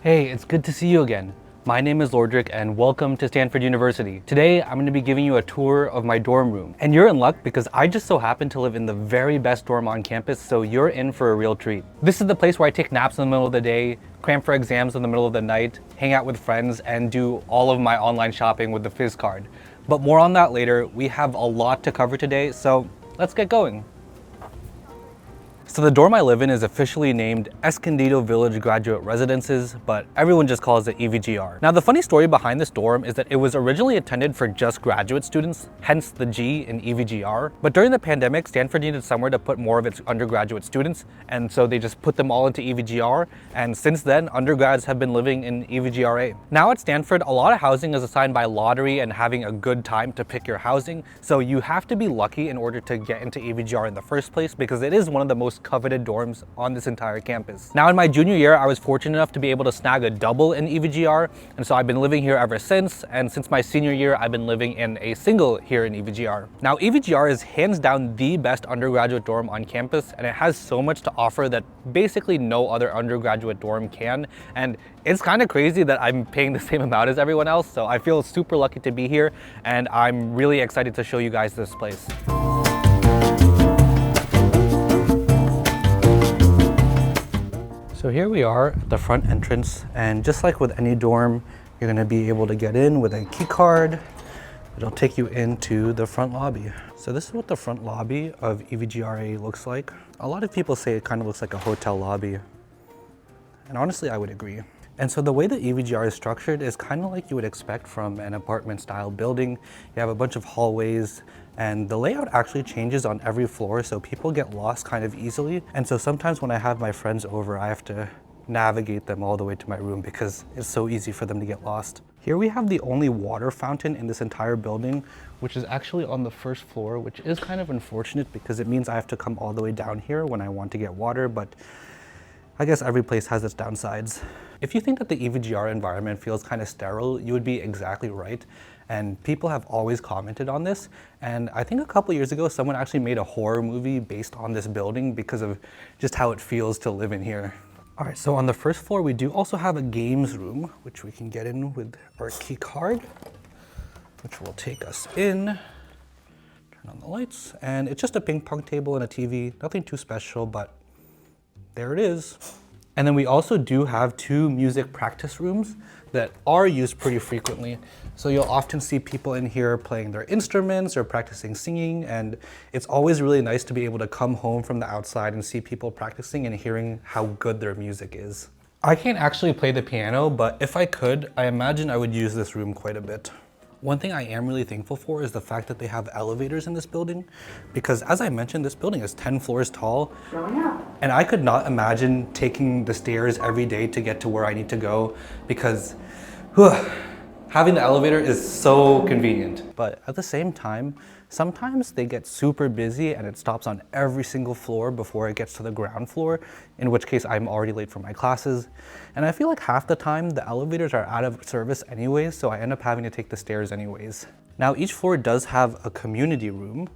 Hey, it's good to see you again. My name is Lour Drick and welcome to Stanford University. Today, I'm going to be giving you a tour of my dorm room. And you're in luck because I just so happen to live in the very best dorm on campus, so you're in for a real treat. This is the place where I take naps in the middle of the day, cram for exams in the middle of the night, hang out with friends, and do all of my online shopping with the Fizz card. But more on that later. We have a lot to cover today, so let's get going. So the dorm I live in is officially named Escondido Village Graduate Residences, but everyone just calls it EVGR. Now the funny story behind this dorm is that it was originally intended for just graduate students, hence the G in EVGR. But during the pandemic, Stanford needed somewhere to put more of its undergraduate students, and so they just put them all into EVGR, and since then, undergrads have been living in EVGRA. Now at Stanford, a lot of housing is assigned by lottery and having a good time to pick your housing, so you have to be lucky in order to get into EVGR in the first place because it is one of the most coveted dorms on this entire campus. Now in my junior year, I was fortunate enough to be able to snag a double in EVGR, and so I've been living here ever since, and since my senior year, I've been living in a single here in EVGR. Now EVGR is hands down the best undergraduate dorm on campus, and it has so much to offer that basically no other undergraduate dorm can, and it's kind of crazy that I'm paying the same amount as everyone else, so I feel super lucky to be here, and I'm really excited to show you guys this place. So here we are at the front entrance, and just like with any dorm, you're going to be able to get in with a key card. It'll take you into the front lobby. So this is what the front lobby of EVGRA looks like. A lot of people say it kind of looks like a hotel lobby, and honestly I would agree. And so the way that EVGR is structured is kind of like you would expect from an apartment style building. You have a bunch of hallways, and the layout actually changes on every floor, so people get lost kind of easily. And so sometimes when I have my friends over, I have to navigate them all the way to my room because it's so easy for them to get lost. Here we have the only water fountain in this entire building, which is actually on the first floor, which is kind of unfortunate because it means I have to come all the way down here when I want to get water, but I guess every place has its downsides. If you think that the EVGR environment feels kind of sterile, you would be exactly right. And people have always commented on this. And I think a couple years ago, someone actually made a horror movie based on this building because of just how it feels to live in here. All right, so on the first floor, we do also have a games room, which we can get in with our key card, which will take us in. Turn on the lights, and it's just a ping pong table and a TV. Nothing too special, but there it is. And then we also do have two music practice rooms that are used pretty frequently. So you'll often see people in here playing their instruments or practicing singing, and it's always really nice to be able to come home from the outside and see people practicing and hearing how good their music is. I can't actually play the piano, but if I could, I imagine I would use this room quite a bit. One thing I am really thankful for is the fact that they have elevators in this building, because as I mentioned, this building is 10 floors tall, and I could not imagine taking the stairs every day to get to where I need to go, because having the elevator is so convenient. But at the same time, sometimes they get super busy and it stops on every single floor before it gets to the ground floor, in which case I'm already late for my classes. And I feel like half the time the elevators are out of service anyways, so I end up having to take the stairs anyways. Now each floor does have a community room,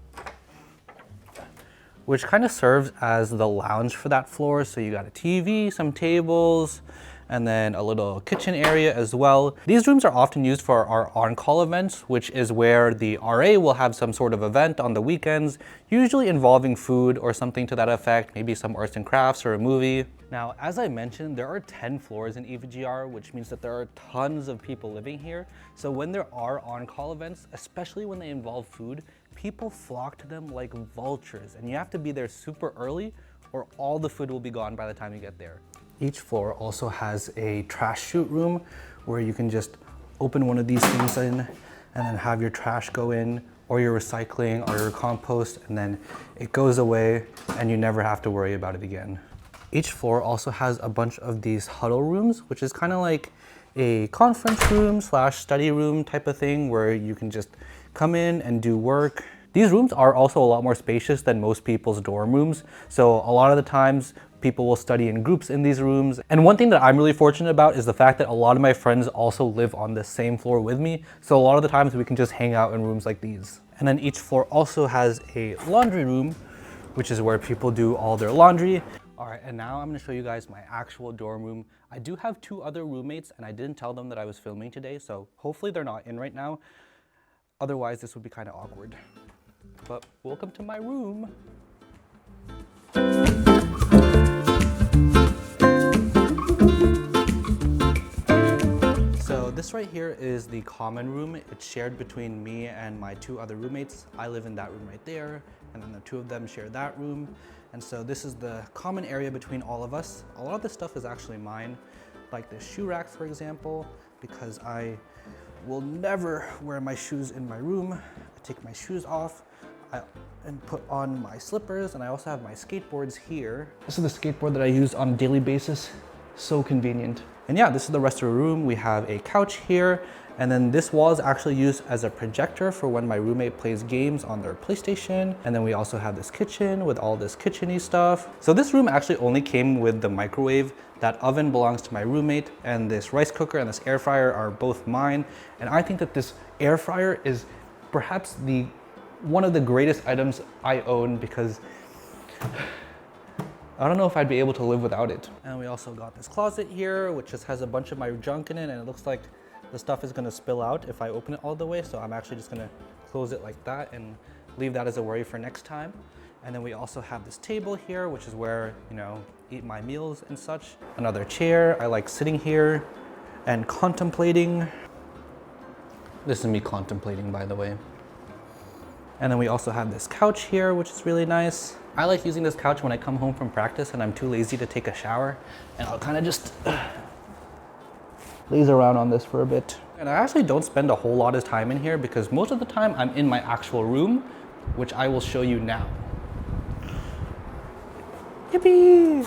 which kind of serves as the lounge for that floor. So you got a TV, some tables, and then a little kitchen area as well. These rooms are often used for our on-call events, which is where the RA will have some sort of event on the weekends, usually involving food or something to that effect, maybe some arts and crafts or a movie. Now, as I mentioned, there are 10 floors in EVGR, which means that there are tons of people living here. So when there are on-call events, especially when they involve food, people flock to them like vultures, and you have to be there super early or all the food will be gone by the time you get there. Each floor also has a trash chute room where you can just open one of these things in and then have your trash go in, or your recycling or your compost, and then it goes away and you never have to worry about it again. Each floor also has a bunch of these huddle rooms, which is kind of like a conference room slash study room type of thing where you can just come in and do work. These rooms are also a lot more spacious than most people's dorm rooms. So a lot of the times people will study in groups in these rooms. And one thing that I'm really fortunate about is the fact that a lot of my friends also live on the same floor with me. So a lot of the times we can just hang out in rooms like these. And then each floor also has a laundry room, which is where people do all their laundry. All right, and now I'm gonna show you guys my actual dorm room. I do have 2 other roommates and I didn't tell them that I was filming today, so hopefully they're not in right now. Otherwise, this would be kind of awkward. But welcome to my room. So this right here is the common room. It's shared between me and my 2 other roommates. I live in that room right there, and then the 2 of them share that room. And so this is the common area between all of us. A lot of this stuff is actually mine, like the shoe rack, for example, because I will never wear my shoes in my room. I take my shoes off and put on my slippers, and I also have my skateboards here. This is the skateboard that I use on a daily basis. So convenient. And yeah, this is the rest of the room. We have a couch here, and then this wall is actually used as a projector for when my roommate plays games on their PlayStation. And then we also have this kitchen with all this kitchen-y stuff. So this room actually only came with the microwave. That oven belongs to my roommate, and this rice cooker and this air fryer are both mine. And I think that this air fryer is perhaps one of the greatest items I own, because I don't know if I'd be able to live without it. And we also got this closet here, which just has a bunch of my junk in it, and it looks like the stuff is gonna spill out if I open it all the way. So I'm actually just gonna close it like that and leave that as a worry for next time. And then we also have this table here, which is where, eat my meals and such. Another chair. I like sitting here and contemplating. This is me contemplating, by the way. And then we also have this couch here, which is really nice. I like using this couch when I come home from practice and I'm too lazy to take a shower, and I'll kind of just laze around on this for a bit. And I actually don't spend a whole lot of time in here because most of the time I'm in my actual room, which I will show you now. Yippee!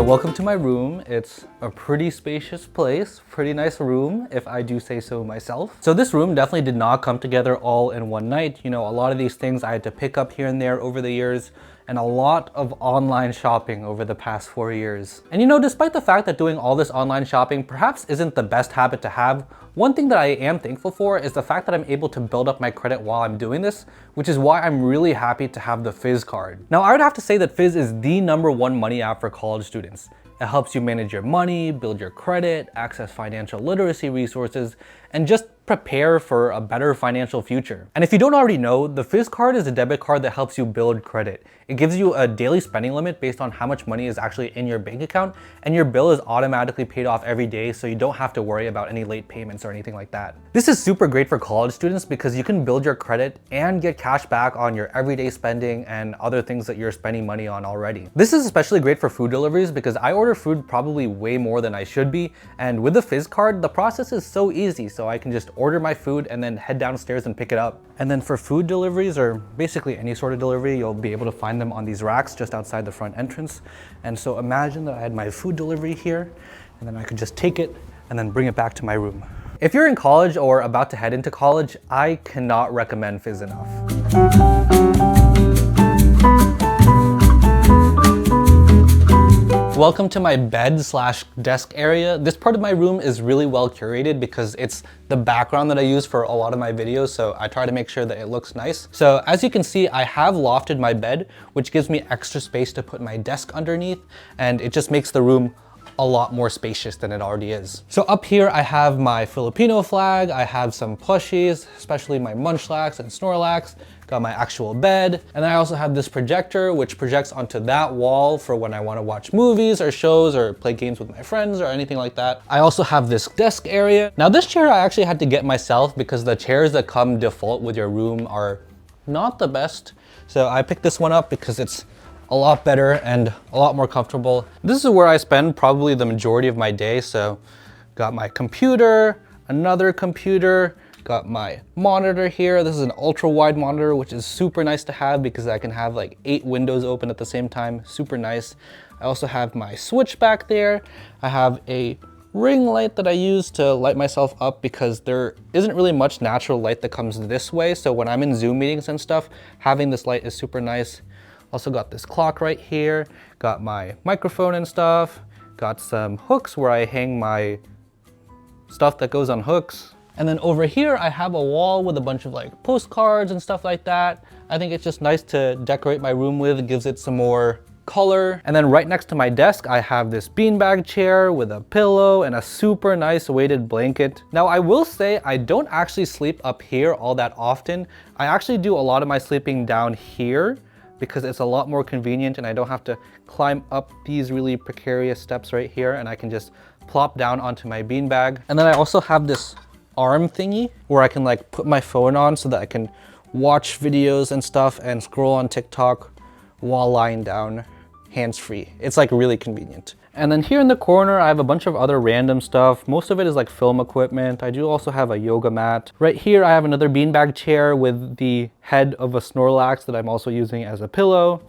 Welcome to my room. It's a pretty spacious place, pretty nice room, if I do say so myself. So this room definitely did not come together all in one night. A lot of these things I had to pick up here and there over the years, and a lot of online shopping over the past 4 years. And despite the fact that doing all this online shopping perhaps isn't the best habit to have, one thing that I am thankful for is the fact that I'm able to build up my credit while I'm doing this, which is why I'm really happy to have the Fizz card. Now, I would have to say that Fizz is the #1 money app for college students. It helps you manage your money, build your credit, access financial literacy resources, and just prepare for a better financial future. And if you don't already know, the Fizz card is a debit card that helps you build credit. It gives you a daily spending limit based on how much money is actually in your bank account, and your bill is automatically paid off every day, so you don't have to worry about any late payments or anything like that. This is super great for college students because you can build your credit and get cash back on your everyday spending and other things that you're spending money on already. This is especially great for food deliveries because I order food probably way more than I should be, and with the Fizz card, the process is so easy, so I can just order my food and then head downstairs and pick it up. And then for food deliveries, or basically any sort of delivery, you'll be able to find them on these racks just outside the front entrance. And so imagine that I had my food delivery here, and then I could just take it and then bring it back to my room. If you're in college or about to head into college, I cannot recommend Fizz enough. Welcome to my bed/desk area. This part of my room is really well curated because it's the background that I use for a lot of my videos, so I try to make sure that it looks nice. So as you can see, I have lofted my bed, which gives me extra space to put my desk underneath, and it just makes the room a lot more spacious than it already is. So up here I have my Filipino flag, I have some plushies, especially my Munchlax and Snorlax, got my actual bed, and I also have this projector which projects onto that wall for when I want to watch movies or shows or play games with my friends or anything like that. I also have this desk area. Now this chair I actually had to get myself because the chairs that come default with your room are not the best. So I picked this one up because it's a lot better and a lot more comfortable. This is where I spend probably the majority of my day. So got my computer, another computer, got my monitor here. This is an ultra wide monitor, which is super nice to have because I can have like 8 windows open at the same time. Super nice. I also have my switch back there. I have a ring light that I use to light myself up because there isn't really much natural light that comes this way. So when I'm in Zoom meetings and stuff, having this light is super nice. Also got this clock right here, got my microphone and stuff, got some hooks where I hang my stuff that goes on hooks. And then over here, I have a wall with a bunch of like postcards and stuff like that. I think it's just nice to decorate my room with. It gives it some more color. And then right next to my desk, I have this beanbag chair with a pillow and a super nice weighted blanket. Now I will say I don't actually sleep up here all that often. I actually do a lot of my sleeping down here because it's a lot more convenient and I don't have to climb up these really precarious steps right here, and I can just plop down onto my beanbag. And then I also have this arm thingy where I can like put my phone on so that I can watch videos and stuff and scroll on TikTok while lying down hands-free. It's like really convenient. And then here in the corner, I have a bunch of other random stuff. Most of it is like film equipment. I do also have a yoga mat. Right here, I have another beanbag chair with the head of a Snorlax that I'm also using as a pillow.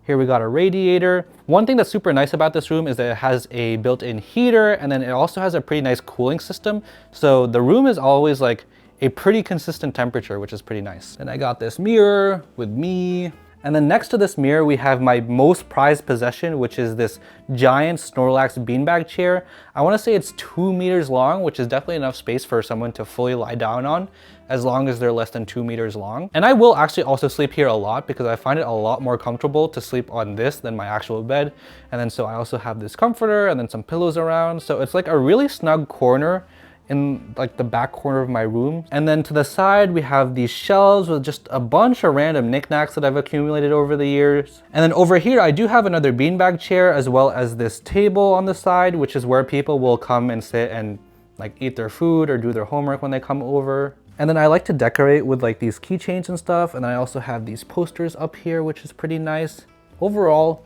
Here we got a radiator. One thing that's super nice about this room is that it has a built-in heater, and then it also has a pretty nice cooling system. So the room is always like a pretty consistent temperature, which is pretty nice. And I got this mirror with me. And then next to this mirror, we have my most prized possession, which is this giant Snorlax beanbag chair. I want to say it's 2 meters long, which is definitely enough space for someone to fully lie down on, as long as they're less than 2 meters long. And I will actually also sleep here a lot because I find it a lot more comfortable to sleep on this than my actual bed. And then so I also have this comforter and then some pillows around. So it's like a really snug corner in like the back corner of my room. And then to the side, we have these shelves with just a bunch of random knickknacks that I've accumulated over the years. And then over here, I do have another beanbag chair as well as this table on the side, which is where people will come and sit and like eat their food or do their homework when they come over. And then I like to decorate with like these keychains and stuff. And then I also have these posters up here, which is pretty nice. Overall,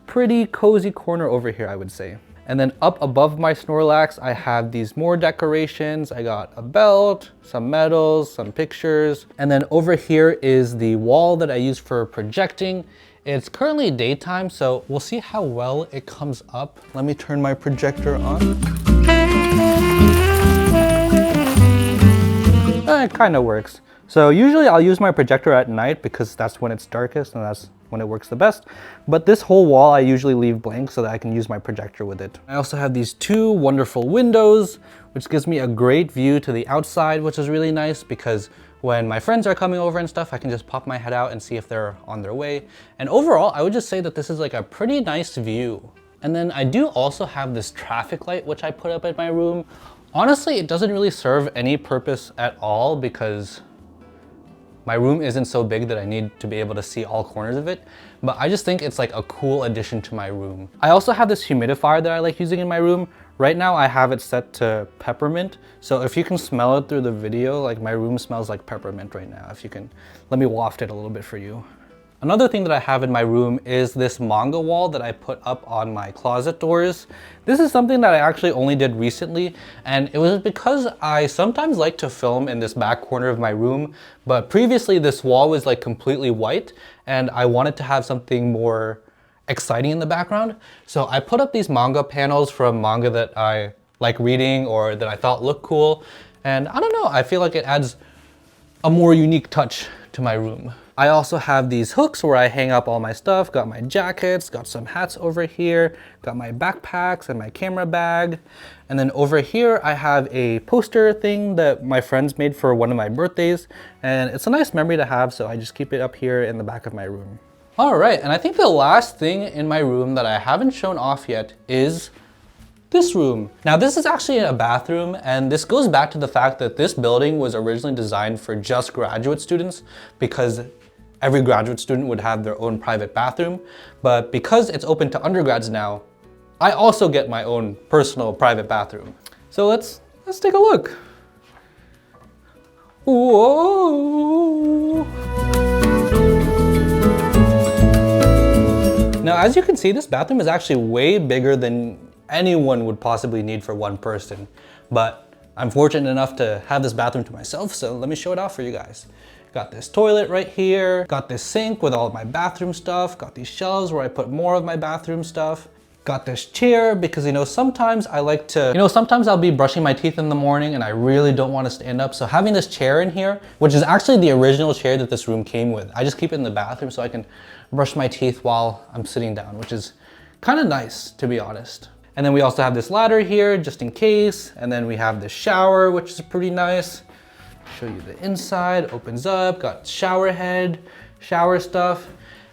pretty cozy corner over here, I would say. And then up above my Snorlax, I have these more decorations. I got a belt, some medals, some pictures. And then over here is the wall that I use for projecting. It's currently daytime, so we'll see how well it comes up. Let me turn my projector on. It kind of works. So usually I'll use my projector at night because that's when it's darkest and that's when it works the best. But this whole wall I usually leave blank so that I can use my projector with it. I also have these 2 wonderful windows, which gives me a great view to the outside, which is really nice because when my friends are coming over and stuff, I can just pop my head out and see if they're on their way. And overall, I would just say that this is like a pretty nice view. And then I do also have this traffic light, which I put up in my room. Honestly, it doesn't really serve any purpose at all because my room isn't so big that I need to be able to see all corners of it, but I just think it's like a cool addition to my room. I also have this humidifier that I like using in my room. Right now I have it set to peppermint, so if you can smell it through the video, like my room smells like peppermint right now. If you can, let me waft it a little bit for you. Another thing that I have in my room is this manga wall that I put up on my closet doors. This is something that I actually only did recently, and it was because I sometimes like to film in this back corner of my room, but previously this wall was like completely white, and I wanted to have something more exciting in the background. So I put up these manga panels from manga that I like reading or that I thought looked cool, and I don't know, I feel like it adds a more unique touch to my room. I also have these hooks where I hang up all my stuff, got my jackets, got some hats over here, got my backpacks and my camera bag. And then over here, I have a poster thing that my friends made for one of my birthdays. And it's a nice memory to have, so I just keep it up here in the back of my room. All right, and I think the last thing in my room that I haven't shown off yet is this room. Now this is actually a bathroom, and this goes back to the fact that this building was originally designed for just graduate students because every graduate student would have their own private bathroom. But because it's open to undergrads now, I also get my own personal private bathroom. So let's take a look. Whoa. Now, as you can see, this bathroom is actually way bigger than anyone would possibly need for one person. But I'm fortunate enough to have this bathroom to myself, so let me show it off for you guys. Got this toilet right here, got this sink with all of my bathroom stuff, got these shelves where I put more of my bathroom stuff. Got this chair because, sometimes I like to, sometimes I'll be brushing my teeth in the morning and I really don't want to stand up. So having this chair in here, which is actually the original chair that this room came with, I just keep it in the bathroom so I can brush my teeth while I'm sitting down, which is kind of nice, to be honest. And then we also have this ladder here just in case. And then we have the shower, which is pretty nice. Show you the inside, opens up, got shower head, shower stuff.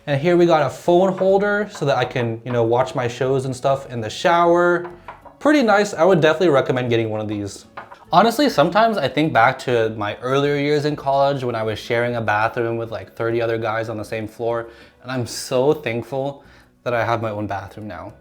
And here we got a phone holder so that I can, watch my shows and stuff in the shower. Pretty nice. I would definitely recommend getting one of these. Honestly, sometimes I think back to my earlier years in college when I was sharing a bathroom with like 30 other guys on the same floor. And I'm so thankful that I have my own bathroom now.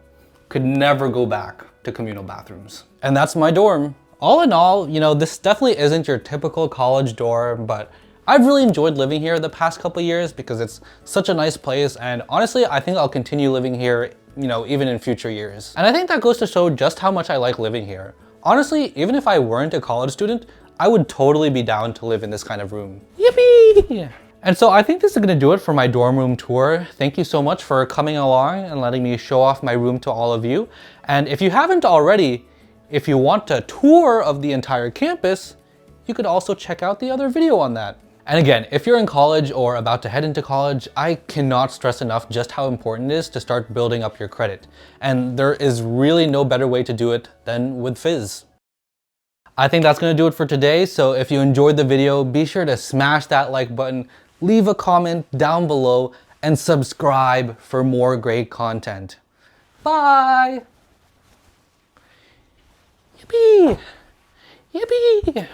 Could never go back to communal bathrooms. And that's my dorm. All in all, this definitely isn't your typical college dorm, but I've really enjoyed living here the past couple of years because it's such a nice place, and honestly, I think I'll continue living here, even in future years. And I think that goes to show just how much I like living here. Honestly, even if I weren't a college student, I would totally be down to live in this kind of room. Yippee! And so I think this is gonna do it for my dorm room tour. Thank you so much for coming along and letting me show off my room to all of you. And if you haven't already, if you want a tour of the entire campus, you could also check out the other video on that. And again, if you're in college or about to head into college, I cannot stress enough just how important it is to start building up your credit. And there is really no better way to do it than with Fizz. I think that's gonna do it for today. So if you enjoyed the video, be sure to smash that like button, leave a comment down below, and subscribe for more great content. Bye! Yippee! Yippee!